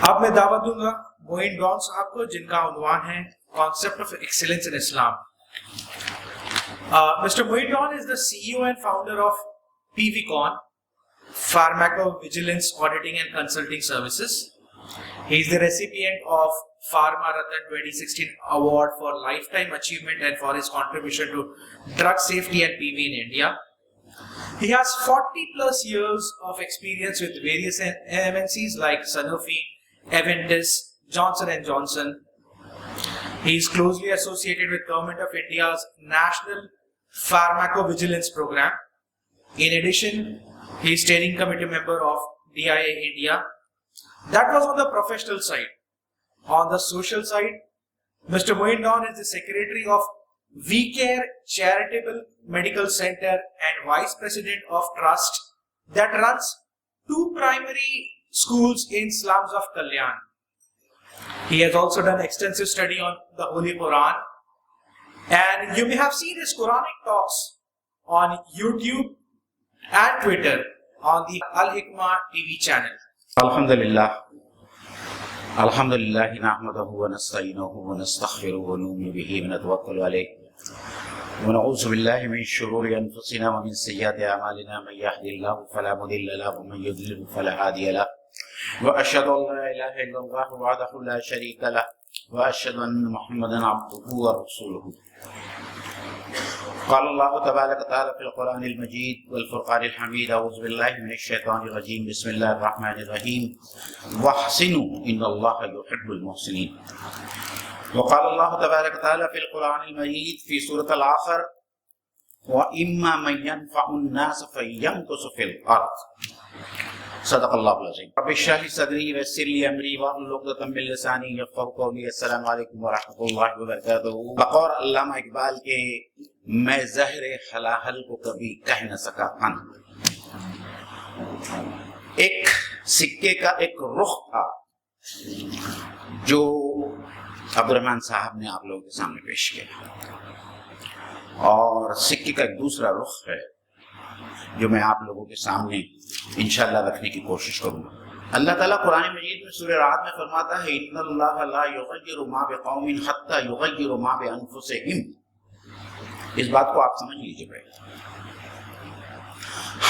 اب میں دعوت دوں گا معین ڈان صاحب کو، جن کا عنوان ہے concept of excellence in Islam. Mr. Moin Don is the CEO and founder of PVCon, Pharmacovigilance Auditing and Consulting Services. He is the recipient of Pharma Ratna 2016 Award for Lifetime Achievement and for his contribution to drug safety and PV in India. He has 40 plus years of experience with various MNCs like Sanofi, Aventis, Johnson & Johnson. He is closely associated with Government of India's National Pharmacovigilance Program. In addition, he is steering committee member of DIA India. That was on the professional side. On the social side, Mr. Moin Don is the secretary of WeCare Charitable Medical Center and vice president of trust that runs 2 primary schools in slums of Kalyan. He has also done extensive study on the Holy Quran, and you may have seen his Quranic talks on YouTube and Twitter on the Al-Hikmah TV channel. Alhamdulillah. Alhamdulillah nahmaduhu wa nasta'inuhu wa nastaghfiruhu wa nu'minu bihi wa natawakkalu alayhi wa na'udzu billahi min shururi anfusina wa min sayyiati a'malina man yahdihillahu fala mudilla lahu wa man yudlil fala hadiya lahu wa ashhadu an la ilaha illallah wahdahu la sharika lahu wa ashhadu anna Muhammadan abduhu wa rasuluhu. قال الله تبارك وتعالى في القرآن المجيد والفرقان الحميد أعوذ بالله من الشيطان الرجيم بسم الله الرحمن الرحيم واحسنوا إن الله يحب المحسنين. وقال الله تبارك وتعالى في القرآن المجيد في سورة الآخر وإما من ينفع الناس فيمكث في الأرض. صدق اللہ العظیم. رب اشرح لي صدری ويسر لي امری واحلل عقدۃ من لسانی یفقهوا قولی. السلام علیکم ورحمۃ اللہ وبرکاتہ. بقول علامہ اقبال کے میں زہر حلاحل کو کبھی کہہ نہ سکا فن. ایک سکے کا ایک رخ تھا جو عبد الرحمن صاحب نے آپ لوگوں کے سامنے پیش کیا، اور سکے کا ایک دوسرا رخ ہے جو میں آپ لوگوں کے سامنے انشاءاللہ رکھنے کی کوشش کروں گا. اللہ تعالیٰ قرآن مجید میں سورہ رعد میں فرماتا ہے ان اللہ لا یغیر ما بقوم حتی یغیروا ما بانفسہم. اس بات کو آپ سمجھ لیجیے بھائی،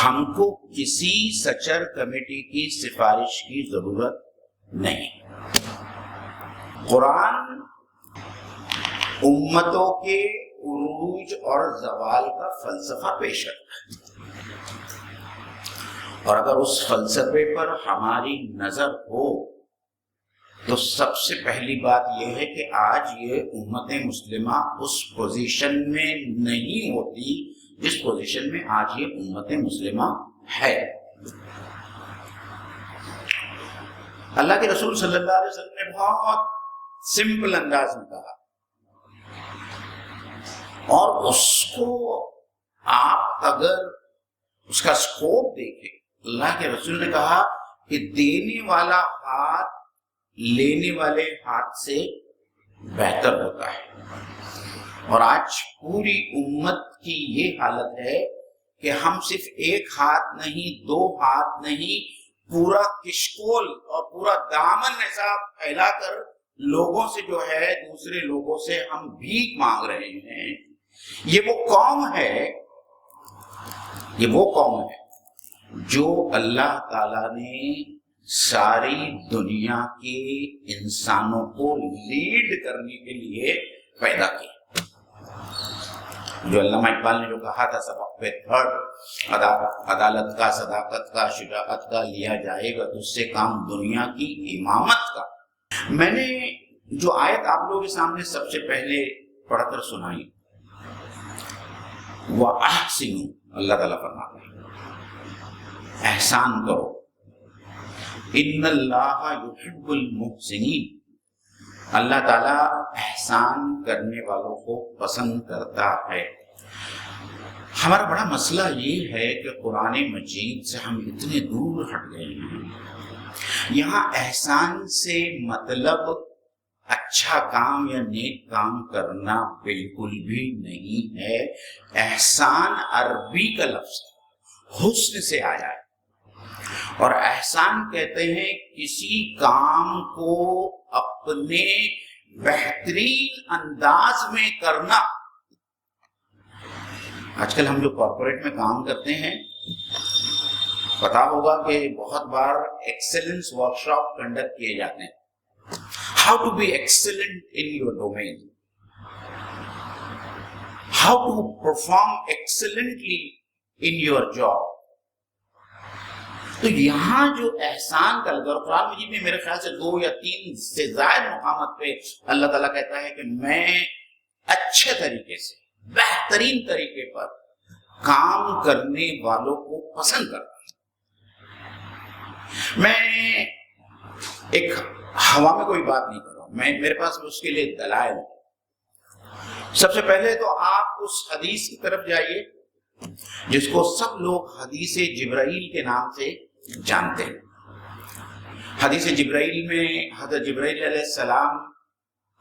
ہم کو کسی سچر کمیٹی کی سفارش کی ضرورت نہیں. قرآن امتوں کے عروج اور زوال کا فلسفہ پیش کرتا ہے، اور اگر اس فلسفے پر ہماری نظر ہو تو سب سے پہلی بات یہ ہے کہ آج یہ امت مسلمہ اس پوزیشن میں نہیں ہوتی جس پوزیشن میں آج یہ امت مسلمہ ہے. اللہ کے رسول صلی اللہ علیہ وسلم نے بہت سمپل انداز میں کہا، اور اس کو آپ اگر اس کا سکوپ دیکھیں، اللہ کے رسول نے کہا کہ دینے والا ہاتھ لینے والے ہاتھ سے بہتر ہوتا ہے. اور آج پوری امت کی یہ حالت ہے کہ ہم صرف ایک ہاتھ نہیں، 2 ہاتھ نہیں، پورا کشکول اور پورا دامن ایسا پھیلا کر لوگوں سے جو ہے، دوسرے لوگوں سے ہم بھیک مانگ رہے ہیں. یہ وہ قوم ہے، یہ وہ قوم ہے جو اللہ تعالیٰ نے ساری دنیا کے انسانوں کو لیڈ کرنے کے لیے پیدا کیا. جو علامہ اقبال نے جو کہا تھا سبق پہ تھرڈ، عدالت کا، صداقت کا، شجاعت کا لیا جائے گا تجھ سے کام دنیا کی امامت کا. میں نے جو آیت آپ لوگوں کے سامنے سب سے پہلے پڑھ کر سنائی، وَأَحْسِنُوا، اللہ تعالیٰ فرماتا ہے احسان کرو. ان اللہ یحب المحسنین، اللہ تعالیٰ احسان کرنے والوں کو پسند کرتا ہے. ہمارا بڑا مسئلہ یہ ہے کہ قرآن مجید سے ہم اتنے دور ہٹ گئے ہیں. یہاں احسان سے مطلب اچھا کام یا نیک کام کرنا بالکل بھی نہیں ہے. احسان عربی کا لفظ حسن سے آیا ہے، اور احسان کہتے ہیں کسی کام کو اپنے بہترین انداز میں کرنا. آج کل ہم جو کارپوریٹ میں کام کرتے ہیں پتا ہوگا کہ بہت بار ایکسلنس ورکشاپ کنڈکٹ کیے جاتے ہیں. How to be excellent in your domain, how to perform excellently in your job. تو یہاں جو احسان کا لفظ قرآن مجید میں میرے خیال سے 2 یا 3 سے زائد مقامات پہ اللہ تعالیٰ کہتا ہے کہ میں اچھے طریقے سے بہترین طریقے پر کام کرنے والوں کو پسند کرتا ہوں. میں ایک ہوا میں کوئی بات نہیں کر رہا ہوں, میرے پاس اس کے لیے دلائل. سب سے پہلے تو آپ اس حدیث کی طرف جائیے جس کو سب لوگ حدیث جبرائیل کے نام سے جانتے ہیں. حدیث جبرائیل میں حضرت جبرائیل علیہ السلام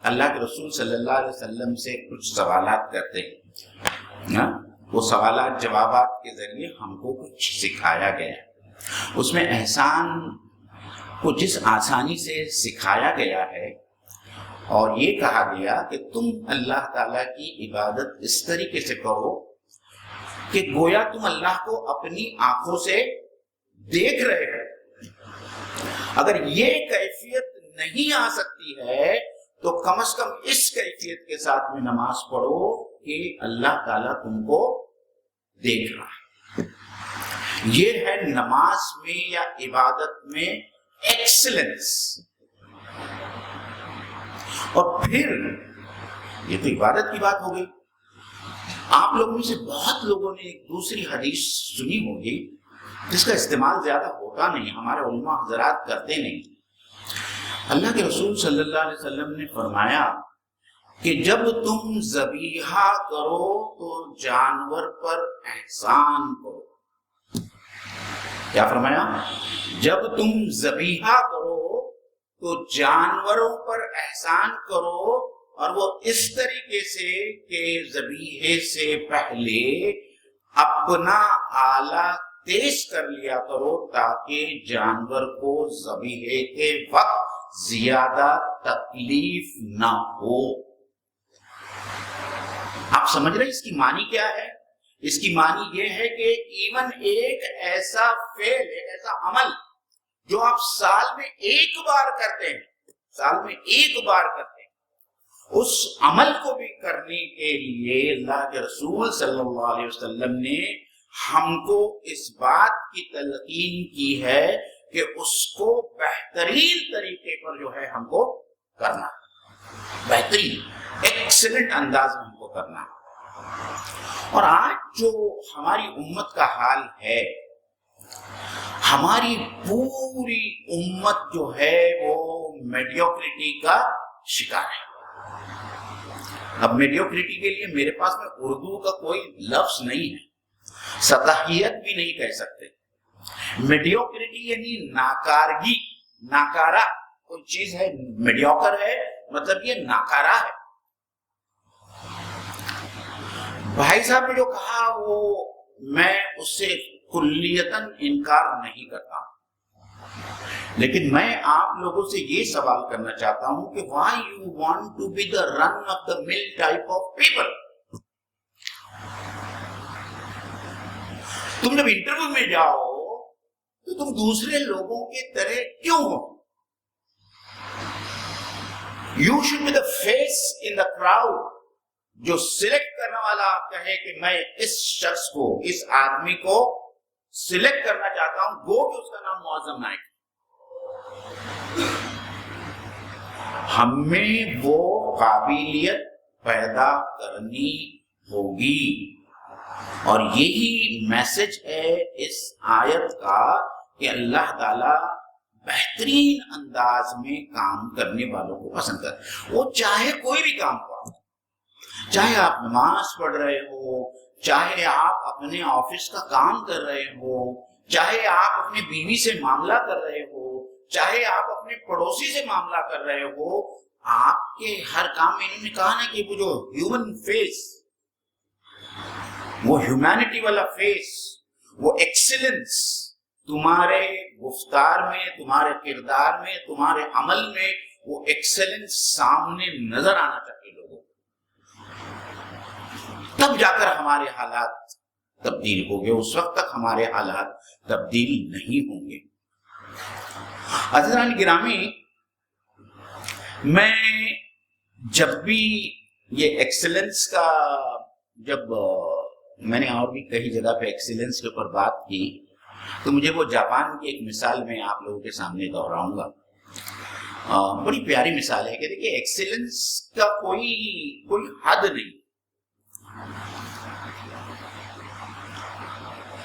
اللہ کے رسول صلی اللہ علیہ وسلم سے کچھ سوالات کرتے ہیں. وہ سوالات جوابات کے ذریعے ہم کو کچھ سکھایا گیا. اس میں احسان کو جس آسانی سے سکھایا گیا ہے اور یہ کہا گیا کہ تم اللہ تعالیٰ کی عبادت اس طریقے سے کرو کہ گویا تم اللہ کو اپنی آنکھوں سے دیکھ رہے ہو. اگر یہ کیفیت نہیں آ سکتی ہے تو کم از کم اس کیفیت کے ساتھ میں نماز پڑھو کہ اللہ تعالیٰ تم کو دیکھ رہا ہے. یہ ہے نماز میں یا عبادت میں ایکسلنس. اور پھر یہ تو عبادت کی بات ہو گئی. آپ لوگوں میں سے بہت لوگوں نے ایک دوسری حدیث سنی ہوگی جس کا استعمال زیادہ ہوتا نہیں, ہمارے علماء حضرات کرتے نہیں. اللہ کے رسول صلی اللہ علیہ وسلم نے فرمایا کہ جب تم ذبیحہ کرو تو جانور پر احسان کرو. کیا فرمایا؟ جب تم ذبیحہ کرو تو جانوروں پر احسان کرو, اور وہ اس طریقے سے کہ ذبیحے سے پہلے اپنا آلہ تیز کر لیا کرو تاکہ جانور کو ذبیحے کے وقت زیادہ تکلیف نہ ہو. آپ سمجھ رہے اس کی معنی کیا ہے؟ اس کی معنی یہ ہے کہ ایون ایک ایسا فعل, ایک ایسا عمل جو آپ سال میں ایک بار کرتے ہیں, اس عمل کو بھی کرنے کے لیے اللہ کے رسول صلی اللہ علیہ وسلم نے ہم کو اس بات کی تلقین کی ہے کہ اس کو بہترین طریقے پر جو ہے ہم کو کرنا, بہترین ایکسلنٹ انداز میں ہم کو کرنا. اور آج جو ہماری امت کا حال ہے, ہماری پوری امت جو ہے وہ میڈیوکریٹی کا شکار ہے. اب میڈیوکریٹی کے لیے میرے پاس میں اردو کا کوئی لفظ نہیں ہے, سطحیت بھی نہیں کہہ سکتے. میڈیوکریٹی یعنی ناکارگی, ناکارہ کوئی چیز ہے, میڈیوکر ہے مطلب یہ ناکارہ ہے. بھائی صاحب نے جو کہا وہ میں اس سے کلیتاً انکار نہیں کرتا, لیکن میں آپ لوگوں سے یہ سوال کرنا چاہتا ہوں کہ why you want to be the run of the mill type of people. تم جب انٹرویو میں جاؤ تو تم دوسرے لوگوں کے طرح کیوں ہو؟ You should be the face in the crowd. جو سلیکٹ کرنے والا کہے کہ میں اس شخص کو, اس آدمی کو سلیکٹ کرنا چاہتا ہوں, وہ کہ اس کا نام معظم نائک. ہمیں وہ قابلیت پیدا کرنی ہوگی, اور یہی میسج ہے اس آیت کا کہ اللہ تعالی بہترین انداز میں کام کرنے والوں کو پسند کرے. وہ چاہے کوئی بھی کام ہو, چاہے آپ نماز پڑھ رہے ہو, چاہے آپ اپنے آفس کا کام کر رہے ہو, چاہے آپ اپنی بیوی سے معاملہ کر رہے ہو, چاہے آپ اپنے پڑوسی سے معاملہ کر رہے ہو, آپ کے ہر کام میں انہوں نے کہا نا کہ وہ جو ہیومن فیس, وہ ہیومینٹی والا فیس, وہ ایکسلنس, تمہارے گفتار میں، تمہارے کردار میں، تمہارے عمل میں وہ ایکسلنس سامنے نظر آنا چاہیے لوگوں کو، تب جا کر ہمارے حالات تبدیل ہوں گے، اس وقت تک ہمارے حالات تبدیل نہیں ہوں گے۔ عزیزان گرامی، میں جب بھی یہ ایکسلنس کا، جب میں نے اور بھی کئی جگہ پہ ایکسلنس کے اوپر بات کی، تو مجھے وہ جاپان کی ایک مثال میں آپ لوگوں کے سامنے دہراؤں گا۔ بڑی پیاری مثال ہے کہ دیکھیے ایکسلنس کا کوئی حد نہیں،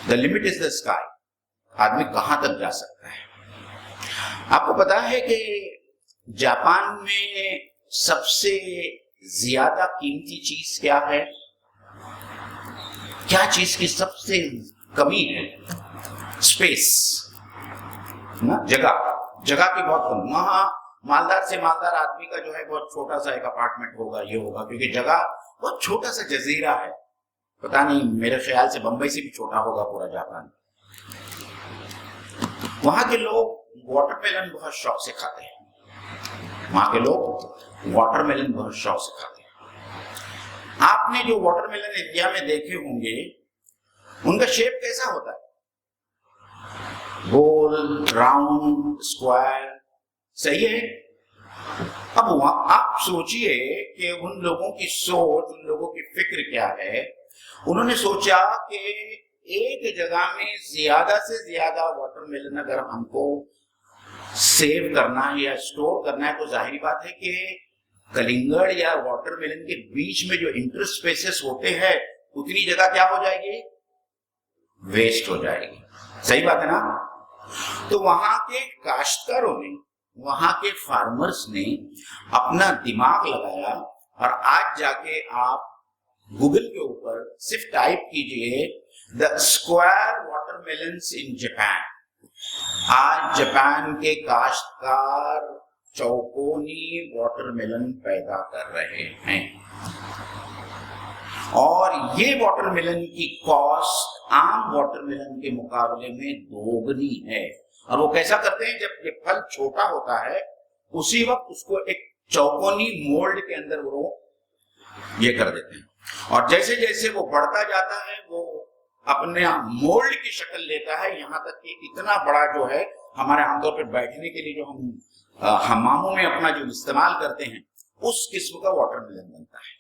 the limit is the sky، آدمی کہاں تک جا سکتا ہے۔ آپ کو پتا ہے کہ جاپان میں سب سے زیادہ قیمتی چیز کیا ہے؟ کیا چیز کی سب سے کمی ہے؟ اسپیس، جگہ کی بہت کمی۔ وہاں مالدار سے مالدار آدمی کا جو ہے بہت چھوٹا سا ایک اپارٹمنٹ ہوگا، یہ ہوگا، کیونکہ جگہ بہت چھوٹا سا جزیرہ ہے۔ پتا نہیں، میرے خیال سے بمبئی سے بھی چھوٹا ہوگا پورا جاپان۔ وہاں کے لوگ واٹر میلن بہت شوق سے کھاتے ہیں، وہاں کے لوگ واٹر میلن بہت شوق سے کھاتے ہیں۔ آپ نے جو واٹر میلن انڈیا میں دیکھے ہوں گے، ان کا شیپ کیسا ہوتا ہے؟ گول، راؤنڈ، اسکوائر، صحیح ہے۔ اب آپ سوچئے کہ ان لوگوں کی سوچ، ان لوگوں کی فکر کیا ہے۔ انہوں نے سوچا کہ ایک جگہ میں زیادہ سے زیادہ واٹر میلن اگر ہم کو سیو کرنا ہے یا اسٹور کرنا ہے، تو ظاہری بات ہے کہ کلنگڑ یا واٹر میلن کے بیچ میں جو انٹر اسپیسز ہوتے ہیں، اتنی جگہ کیا ہو جائے گی؟ ویسٹ ہو جائے گی۔ صحیح بات ہے نا؟ تو وہاں کے کاشتکاروں نے، وہاں کے فارمرز نے اپنا دماغ لگایا، اور آج جا کے آپ گوگل کے اوپر صرف ٹائپ کیجئے the square watermelons in Japan۔ آج جاپان کے کاشتکار چوکونی واٹر میلن پیدا کر رہے ہیں، اور یہ واٹر میلن کی کاسٹ عام واٹر میلن کے مقابلے میں دوگنی ہے۔ اور وہ کیسا کرتے ہیں؟ جب یہ پھل چھوٹا ہوتا ہے، اسی وقت اس کو ایک چوکونی مولڈ کے اندر وہ یہ کر دیتے ہیں، اور جیسے جیسے وہ بڑھتا جاتا ہے وہ اپنے مولڈ کی شکل لیتا ہے، یہاں تک کہ اتنا بڑا جو ہے، ہمارے عام طور پہ بیٹھنے کے لیے جو ہم حماموں میں اپنا جو استعمال کرتے ہیں، اس قسم کا واٹر میلن بنتا ہے۔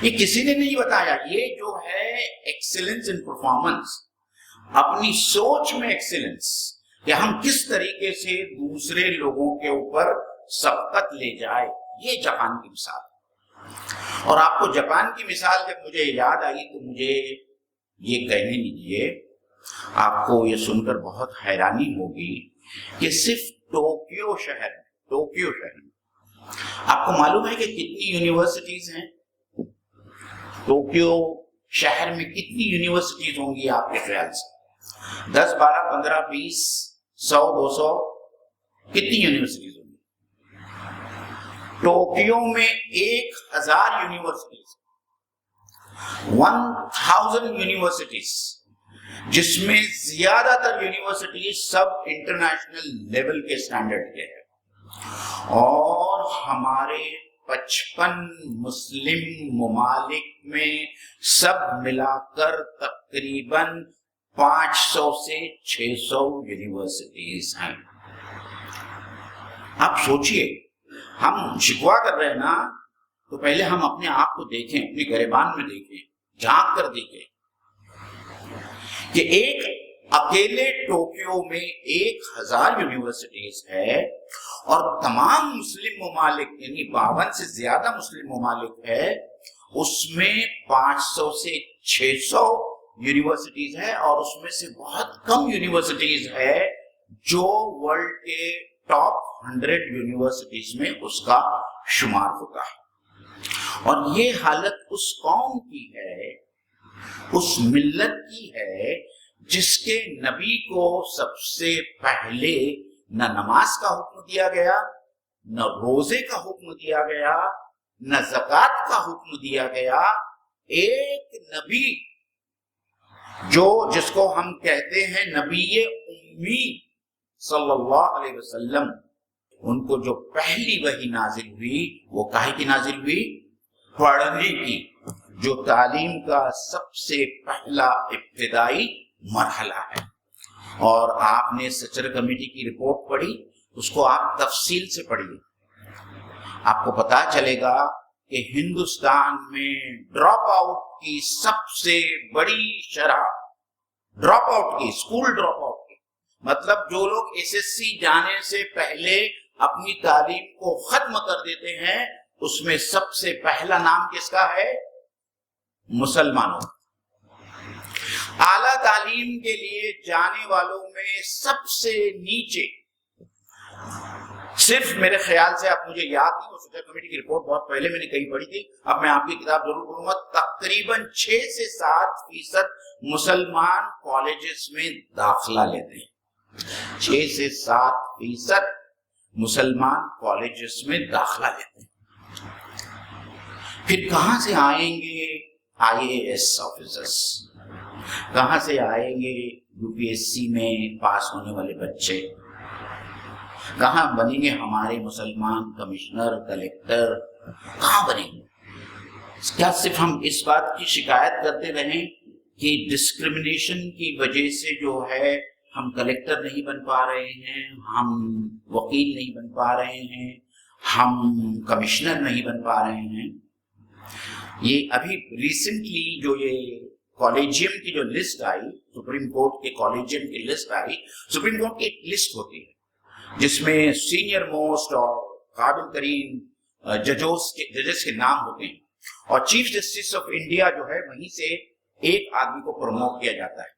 یہ کسی نے نہیں بتایا، یہ جو ہے ایکسیلنس ان پرفارمنس، اپنی سوچ میں ایکسیلنس، کہ ہم کس طریقے سے دوسرے لوگوں کے اوپر سبقت لے جائے، یہ جاپان کی مثال ہے۔ اور آپ کو جاپان کی مثال جب مجھے یاد آئی تو مجھے یہ کہنے دیجیے، آپ کو یہ سن کر بہت حیرانی ہوگی کہ صرف ٹوکیو شہر میں آپ کو معلوم ہے کہ کتنی یونیورسٹیز ہیں؟ ٹوکیو شہر میں کتنی یونیورسٹیز ہوں گی آپ کے خیال سے؟ 10، 12، 15، 20، 100، 200، کتنی یونیورسٹیز ہوں گی؟ ٹوکیو میں 1000 یونیورسٹیز، 1000 یونیورسٹیز، جس میں زیادہ تر یونیورسٹیز سب انٹرنیشنل لیول کے سٹینڈرڈ کے ہیں، اور ہمارے 55 مسلم ممالک میں سب ملا کر تقریباً 500 سے 600 یونیورسٹیز ہیں۔ آپ سوچئے، ہم شکوا کر رہے ہیں نا، تو پہلے ہم اپنے آپ کو دیکھیں، اپنے گریبان میں دیکھیں، جھانک کر دیکھیں کہ ایک اکیلے ٹوکیو میں 1000 یونیورسٹیز ہے، اور تمام مسلم ممالک یعنی 52 سے زیادہ مسلم ممالک ہے، اس میں 500 سے 600 یونیورسٹیز ہے، اور اس میں سے بہت کم یونیورسٹیز ہے جو ورلڈ کے ٹاپ 100 یونیورسٹیز میں اس کا شمار ہوتا ہے۔ اور یہ حالت اس قوم کی ہے، اس ملت کی ہے، جس کے نبی کو سب سے پہلے نہ نماز کا حکم دیا گیا، نہ روزے کا حکم دیا گیا، نہ زکوٰۃ کا حکم دیا گیا۔ ایک نبی جس کو ہم کہتے ہیں نبی امی صلی اللہ علیہ وسلم، ان کو جو پہلی وحی نازل ہوئی وہ کاہے کی نازل ہوئی؟ پڑھنے کی، جو تعلیم کا سب سے پہلا ابتدائی مرحلہ ہے۔ اور آپ نے سچر کمیٹی کی رپورٹ پڑھی، اس کو آپ تفصیل سے پڑھیے، آپ کو پتا چلے گا کہ ہندوستان میں ڈراپ آؤٹ کی سب سے بڑی شرح، ڈراپ آؤٹ کی، اسکول ڈراپ آؤٹ کی، مطلب جو لوگ ایس ایس سی جانے سے پہلے اپنی تعلیم کو ختم کر دیتے ہیں، اس میں سب سے پہلا نام کس کا ہے؟ مسلمانوں۔ اعلیٰ تعلیم کے لیے جانے والوں میں سب سے نیچے، صرف میرے خیال سے، اب مجھے یاد نہیں، وہ سچر کمیٹی کی رپورٹ بہت پہلے میں نے کہیں پڑھی تھی، اب میں آپ کی کتاب ضرور پڑھوں گا، تقریباً 6 سے 7% مسلمان کالجز میں داخلہ لیتے ہیں، 6 سے 7% مسلمان کالجز میں داخلہ لیتے ہیں۔ پھر کہاں سے آئیں گے IAS آفیسرز؟ کہاں سے آئیں گے UPSC میں پاس ہونے والے بچے؟ کہاں بنیں گے ہمارے مسلمان کمشنر، کلیکٹر؟ کہاں بنیں گے؟ کیا صرف ہم اس بات کی شکایت کرتے رہیں کہ ڈسکریمنیشن کی وجہ سے جو ہے ہم کلیکٹر نہیں بن پا رہے ہیں، ہم وکیل نہیں بن پا رہے ہیں، ہم کمشنر نہیں بن پا رہے ہیں؟ یہ ابھی ریسنٹلی جو یہ کالجیم کی جو لسٹ آئی، سپریم کورٹ کے کالجیم کی لسٹ آئی، سپریم کورٹ کی ایک لسٹ ہوتی ہے جس میں سینئر موسٹ اور قابل ترین ججز کے نام ہوتے ہیں، اور چیف جسٹس آف انڈیا جو ہے وہیں سے ایک آدمی کو پروموٹ کیا جاتا ہے۔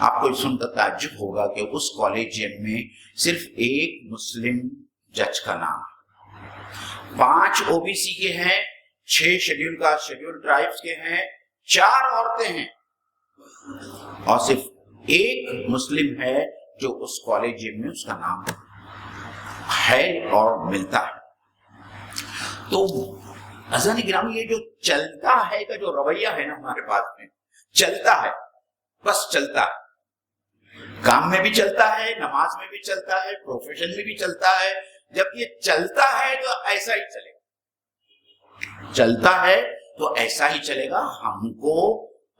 آپ کو سن کر تعجب ہوگا کہ اس کالجیم میں صرف ایک مسلم جج کا نام ہے، 5 OBC کے ہیں، 6 شیڈیول ٹرائبس کے ہیں، 4 عورتیں ہیں، اور صرف ایک مسلم ہے جو اس کالجیم میں اس کا نام ہے اور ملتا ہے۔ تو عزیزان گرامی، یہ جو چلتا ہے کا جو رویہ ہے نا ہمارے پاس میں، چلتا ہے، بس چلتا ہے، کام میں بھی چلتا ہے، نماز میں بھی چلتا ہے، پروفیشن میں بھی چلتا ہے۔ جب یہ چلتا ہے تو ایسا ہی چلے گا، چلتا ہے تو ایسا ہی چلے گا۔ ہم کو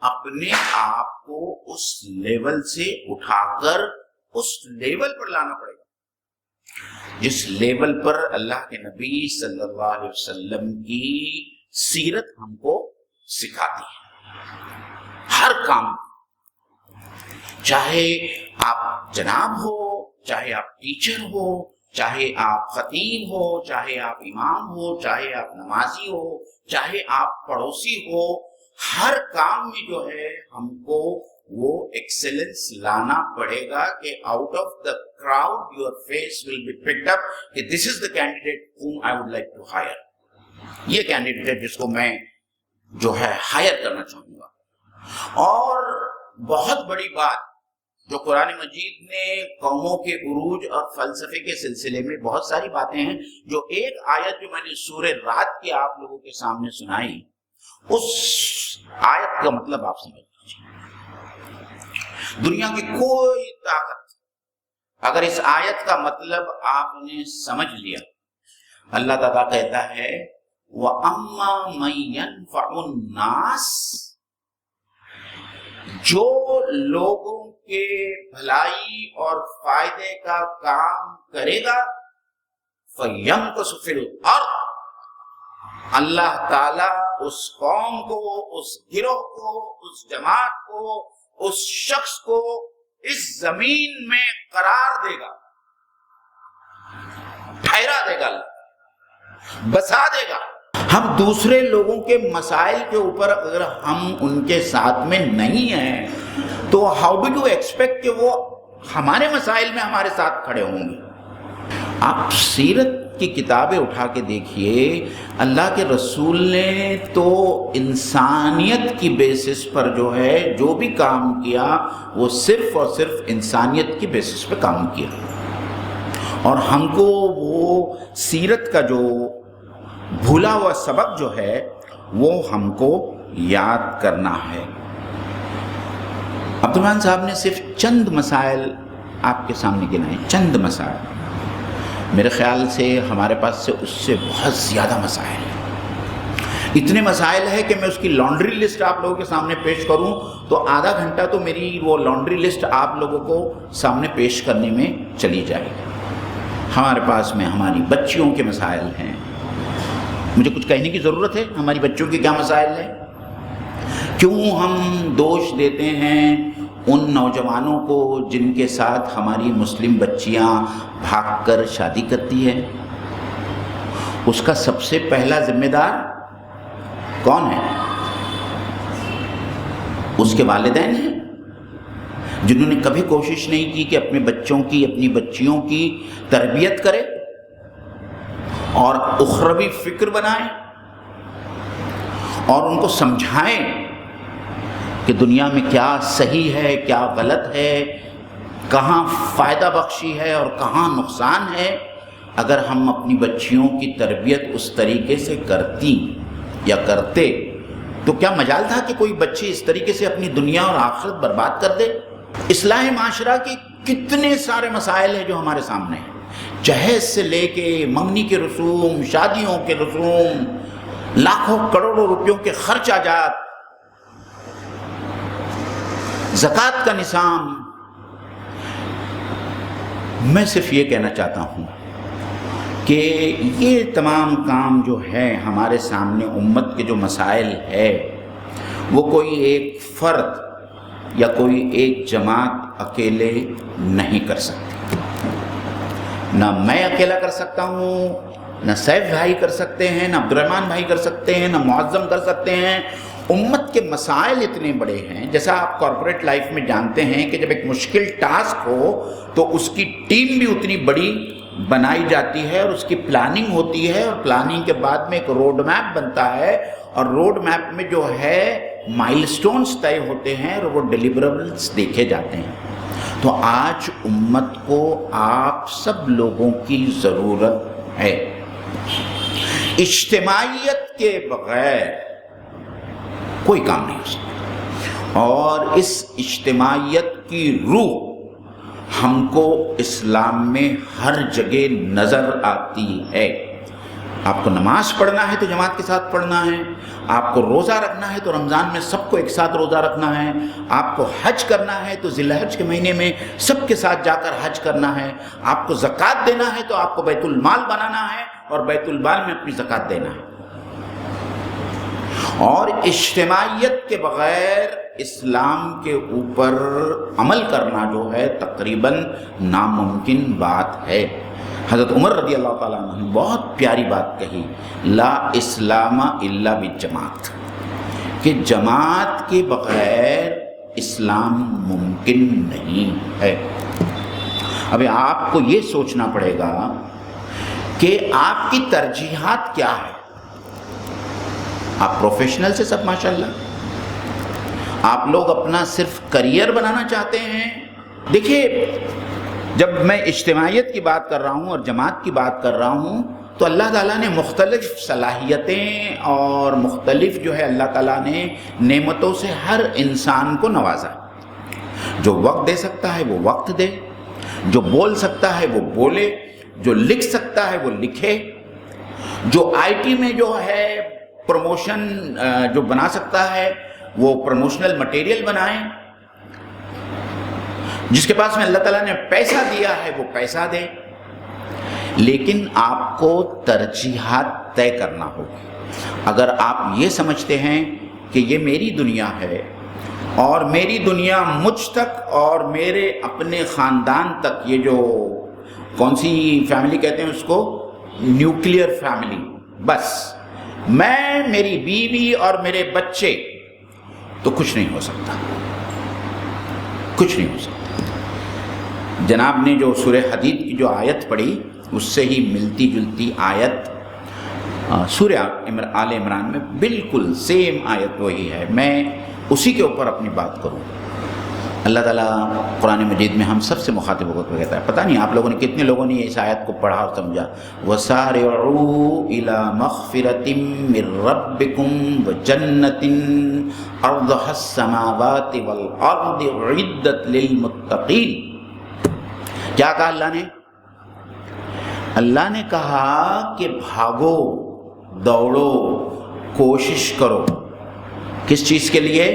اپنے آپ کو اس لیول سے اٹھا کر اس لیول پر لانا پڑے گا جس لیول پر اللہ کے نبی صلی اللہ علیہ وسلم کی سیرت ہم کو سکھاتی ہے۔ ہر کام، چاہے آپ جناب ہو، چاہے آپ ٹیچر ہو، چاہے آپ خطیب ہو، چاہے آپ امام ہو، چاہے آپ نمازی ہو، چاہے آپ پڑوسی ہو، ہر کام میں جو ہے ہم کو وہ ایکسلنس لانا پڑے گا کہ out of the crowd your face will be picked up کہ this is the candidate whom I would like to hire، یہ کینڈیڈیٹ ہے جس کو میں جو ہے ہائر کرنا چاہوں گا۔ اور بہت بڑی بات جو قرآن مجید نے قوموں کے عروج اور فلسفے کے سلسلے میں بہت ساری باتیں ہیں، جو ایک آیت جو میں نے سورہ رات کی آپ لوگوں کے سامنے سنائی، اس آیت کا مطلب آپ سمجھ لیجیے۔ دنیا کی کوئی طاقت اگر اس آیت کا مطلب آپ نے سمجھ لیا، اللہ تعالیٰ کہتا ہے وَأَمَّا مَن يَنفَعُ النَّاسِ، جو لوگوں کے بھلائی اور فائدے کا کام کرے گا، فَيَمْكُثُ فِي الْأَرْضِ، اللہ تعالیٰ اس قوم کو، اس گروہ کو، اس جماعت کو، اس شخص کو اس زمین میں قرار دے گا، ٹھہرا دے گا، بسا دے گا۔ ہم دوسرے لوگوں کے مسائل کے اوپر اگر ہم ان کے ساتھ میں نہیں ہیں تو ہاؤ ڈو یو ایکسپیکٹ کہ وہ ہمارے مسائل میں ہمارے ساتھ کھڑے ہوں گے؟ آپ سیرت کی کتابیں اٹھا کے دیکھیے، اللہ کے رسول نے تو انسانیت کی بیسس پر جو ہے جو بھی کام کیا وہ صرف اور صرف انسانیت کی بیسس پہ کام کیا، اور ہم کو وہ سیرت کا جو بھولا ہوا سبق جو ہے وہ ہم کو یاد کرنا ہے۔ عبدالرحمن صاحب نے صرف چند مسائل آپ کے سامنے گنائے، چند مسائل. میرے خیال سے ہمارے پاس سے اس سے بہت زیادہ مسائل ہیں. اتنے مسائل ہیں کہ میں اس کی لانڈری لسٹ آپ لوگوں کے سامنے پیش کروں تو آدھا گھنٹہ تو میری وہ لانڈری لسٹ آپ لوگوں کو سامنے پیش کرنے میں چلی جائے گی. ہمارے پاس میں ہماری بچیوں کے مسائل ہیں. مجھے کچھ کہنے کی ضرورت ہے ہماری بچوں کے کیا مسائل ہیں. کیوں ہم دوش دیتے ہیں ان نوجوانوں کو جن کے ساتھ ہماری مسلم بچیاں بھاگ کر شادی کرتی ہیں؟ اس کا سب سے پہلا ذمہ دار کون ہے؟ اس کے والدین ہیں، جنہوں نے کبھی کوشش نہیں کی کہ اپنے بچوں کی، اپنی بچیوں کی تربیت کرے اور اخروی فکر بنائیں اور ان کو سمجھائیں کہ دنیا میں کیا صحیح ہے، کیا غلط ہے، کہاں فائدہ بخشی ہے اور کہاں نقصان ہے. اگر ہم اپنی بچیوں کی تربیت اس طریقے سے کرتی یا کرتے تو کیا مجال تھا کہ کوئی بچی اس طریقے سے اپنی دنیا اور آخرت برباد کر دے؟ اصلاح معاشرہ کے کتنے سارے مسائل ہیں جو ہمارے سامنے ہیں، جہیز سے لے کے منگنی کے رسوم، شادیوں کے رسوم، لاکھوں کروڑوں روپیوں کے خرچاجات، زکوٰۃ کا نظام. میں صرف یہ کہنا چاہتا ہوں کہ یہ تمام کام جو ہے ہمارے سامنے امت کے جو مسائل ہے وہ کوئی ایک فرد یا کوئی ایک جماعت اکیلے نہیں کر سکتی. نہ میں اکیلا کر سکتا ہوں، نہ سیف بھائی کر سکتے ہیں، نہ عبدالرحمن بھائی کر سکتے ہیں، نہ معظم کر سکتے ہیں. امت کے مسائل اتنے بڑے ہیں، جیسا آپ کارپوریٹ لائف میں جانتے ہیں کہ جب ایک مشکل ٹاسک ہو تو اس کی ٹیم بھی اتنی بڑی بنائی جاتی ہے اور اس کی پلاننگ ہوتی ہے، اور پلاننگ کے بعد میں ایک روڈ میپ بنتا ہے، اور روڈ میپ میں جو ہے مائل سٹونز طے ہوتے ہیں اور وہ ڈیلیوربلز دیکھے جاتے ہیں. تو آج امت کو آپ سب لوگوں کی ضرورت ہے. اجتماعیت کے بغیر کوئی کام نہیں ہو سکتا، اور اس اجتماعیت کی روح ہم کو اسلام میں ہر جگہ نظر آتی ہے. آپ کو نماز پڑھنا ہے تو جماعت کے ساتھ پڑھنا ہے، آپ کو روزہ رکھنا ہے تو رمضان میں سب کو ایک ساتھ روزہ رکھنا ہے، آپ کو حج کرنا ہے تو ذی الحج کے مہینے میں سب کے ساتھ جا کر حج کرنا ہے، آپ کو زکوٰۃ دینا ہے تو آپ کو بیت المال بنانا ہے اور بیت المال میں اپنی زکوٰۃ دینا ہے. اور اجتماعیت کے بغیر اسلام کے اوپر عمل کرنا جو ہے تقریباً ناممکن بات ہے. حضرت عمر رضی اللہ تعالیٰ عنہ نے بہت پیاری بات کہی، لا اسلام الا بالجماعت، کہ جماعت کے بغیر اسلام ممکن نہیں ہے. ابھی آپ کو یہ سوچنا پڑے گا کہ آپ کی ترجیحات کیا ہے. آپ پروفیشنل سے سب ماشاءاللہ، آپ لوگ اپنا صرف کریئر بنانا چاہتے ہیں. دیکھیے، جب میں اجتماعیت کی بات کر رہا ہوں اور جماعت کی بات کر رہا ہوں تو اللہ تعالیٰ نے مختلف صلاحیتیں اور مختلف جو ہے اللہ تعالیٰ نے نعمتوں سے ہر انسان کو نوازا. جو وقت دے سکتا ہے وہ وقت دے، جو بول سکتا ہے وہ بولے، جو لکھ سکتا ہے وہ لکھے، جو آئی ٹی میں جو ہے پروموشن جو بنا سکتا ہے وہ پروموشنل مٹیریل بنائیں. جس کے پاس میں اللہ تعالیٰ نے پیسہ دیا ہے وہ پیسہ دے. لیکن آپ کو ترجیحات طے کرنا ہوگی. اگر آپ یہ سمجھتے ہیں کہ یہ میری دنیا ہے اور میری دنیا مجھ تک اور میرے اپنے خاندان تک، یہ جو کون سی فیملی کہتے ہیں اس کو، نیوکلیئر فیملی، بس میں، میری بیوی اور میرے بچے، تو کچھ نہیں ہو سکتا، کچھ نہیں ہو سکتا. جناب نے جو سورہ حدید کی جو آیت پڑھی اس سے ہی ملتی جلتی آیت سورہ آل عمران میں بالکل سیم آیت وہی ہے. میں اسی کے اوپر اپنی بات کروں. اللہ تعالیٰ قرآن مجید میں ہم سب سے مخاطب ہو کر کہتا ہے، پتہ نہیں آپ لوگوں نے کتنے لوگوں نے اس آیت کو پڑھا اور سمجھا، وَسَارِعُوا إِلَى مَغْفِرَةٍ مِّن رَّبِّكُمْ وَجَنَّةٍ أَرْضُهَا السَّمَاوَاتِ وَالْأَرْضُ أُعِدَّتْ لِلْمُتَّقِينَ۔ کیا کہا اللہ نے؟ اللہ نے کہا کہ بھاگو، دوڑو، کوشش کرو، کس چیز کے لیے؟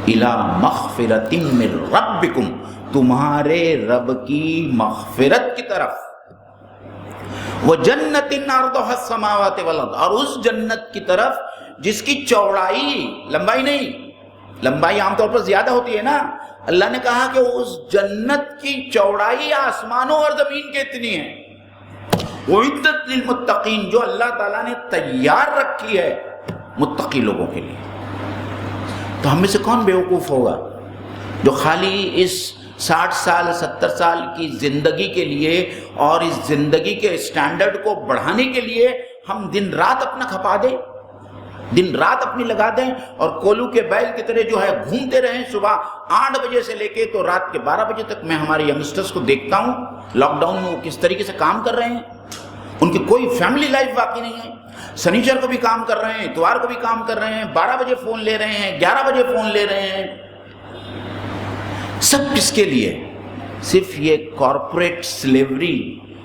اِلَى مَغْفِرَةٍ مِّن رَّبِّكُمْ، تمہارے رب کی مغفرت کی طرف، وَجَنَّةٍ عَرْضُهَا السَّمَاوَاتِ وَالْأَرْضُ، اور اس جنت کی طرف جس کی چوڑائی، لمبائی نہیں، لمبائی عام طور پر زیادہ ہوتی ہے نا، اللہ نے کہا کہ اس جنت کی چوڑائی آسمانوں اور زمین کے اتنی ہے، اُعِدَّتْ لِلْمُتَّقِينَ، جو اللہ تعالیٰ نے تیار رکھی ہے متقی لوگوں کے لیے۔ تو ہم میں سے کون بیوقوف ہوگا جو خالی اس 60 سال 70 سال کی زندگی کے لیے اور اس زندگی کے اسٹینڈرڈ کو بڑھانے کے لیے ہم دن رات اپنا کھپا دیں، دن رات اپنی لگا دیں اور کولو کے بیل کی طرح جو ہے گھومتے رہیں، صبح 8 بجے سے لے کے تو رات کے 12 بجے تک۔ میں ہمارے ینگسٹرز کو دیکھتا ہوں لاک ڈاؤن میں وہ کس طریقے سے کام کر رہے ہیں، ان کی کوئی فیملی لائف باقی نہیں ہے، سنیچر کو بھی کام کر رہے ہیں، اتوار کو بھی کام کر رہے ہیں، 12 بجے فون لے رہے ہیں، 11 بجے فون لے رہے ہیں، سب کس کے لیے؟ صرف یہ کارپوریٹ سلیوری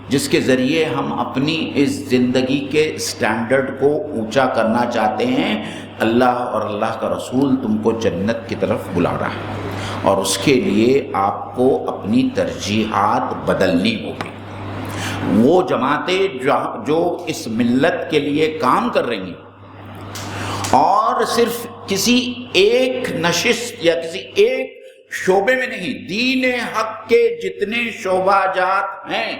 جس کے ذریعے ہم اپنی اس زندگی کے سٹینڈرڈ کو اونچا کرنا چاہتے ہیں۔ اللہ اور اللہ کا رسول تم کو جنت کی طرف بلا رہا ہے اور اس کے لیے آپ کو اپنی ترجیحات بدلنی ہوگی۔ وہ جماعتیں جو اس ملت کے لیے کام کر رہی ہیں اور صرف کسی ایک نشست یا کسی ایک شعبے میں نہیں، دین حق کے جتنے شعبہ جات ہیں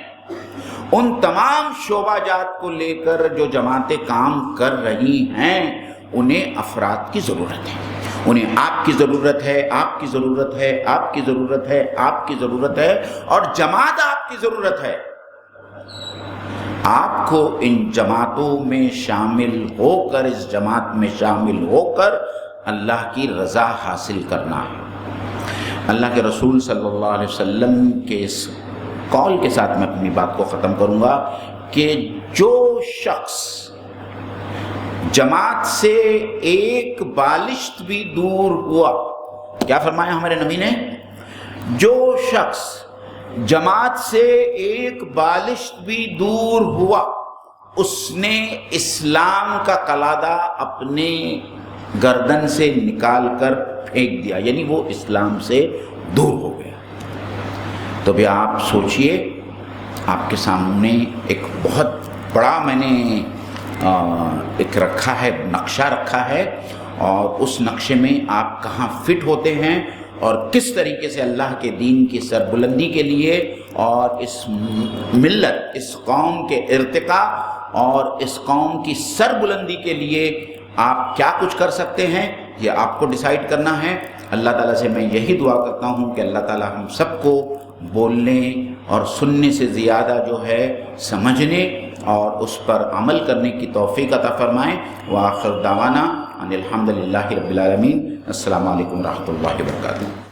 ان تمام شعبہ جات کو لے کر جو جماعتیں کام کر رہی ہیں انہیں افراد کی ضرورت ہے، انہیں آپ کی ضرورت ہے، آپ کی ضرورت ہے، آپ کی ضرورت ہے، آپ کی ضرورت ہے، اور جماعت آپ کی ضرورت ہے۔ آپ کو ان جماعتوں میں شامل ہو کر، اس جماعت میں شامل ہو کر اللہ کی رضا حاصل کرنا ہے۔ اللہ کے رسول صلی اللہ علیہ وسلم کے اس قول کے ساتھ میں اپنی بات کو ختم کروں گا کہ جو شخص جماعت سے ایک بالشت بھی دور ہوا، کیا فرمایا ہمارے نبی نے؟ جو شخص جماعت سے ایک بالشت بھی دور ہوا اس نے اسلام کا قلادہ اپنے گردن سے نکال کر پھینک دیا، یعنی وہ اسلام سے دور ہو گیا۔ تو بھی آپ سوچئے، آپ کے سامنے ایک بہت بڑا میں نے ایک رکھا ہے، نقشہ رکھا ہے، اور اس نقشے میں آپ کہاں فٹ ہوتے ہیں اور کس طریقے سے اللہ کے دین کی سربلندی کے لیے اور اس ملت، اس قوم کے ارتقاء اور اس قوم کی سربلندی کے لیے آپ کیا کچھ کر سکتے ہیں، یہ آپ کو ڈیسائیڈ کرنا ہے۔ اللہ تعالیٰ سے میں یہی دعا کرتا ہوں کہ اللہ تعالیٰ ہم سب کو بولنے اور سننے سے زیادہ جو ہے سمجھنے اور اس پر عمل کرنے کی توفیق عطا فرمائیں۔ وآخر دعوانا ان الحمد للہ رب العالمین۔ السلام علیکم ورحمۃ اللہ وبرکاتہ۔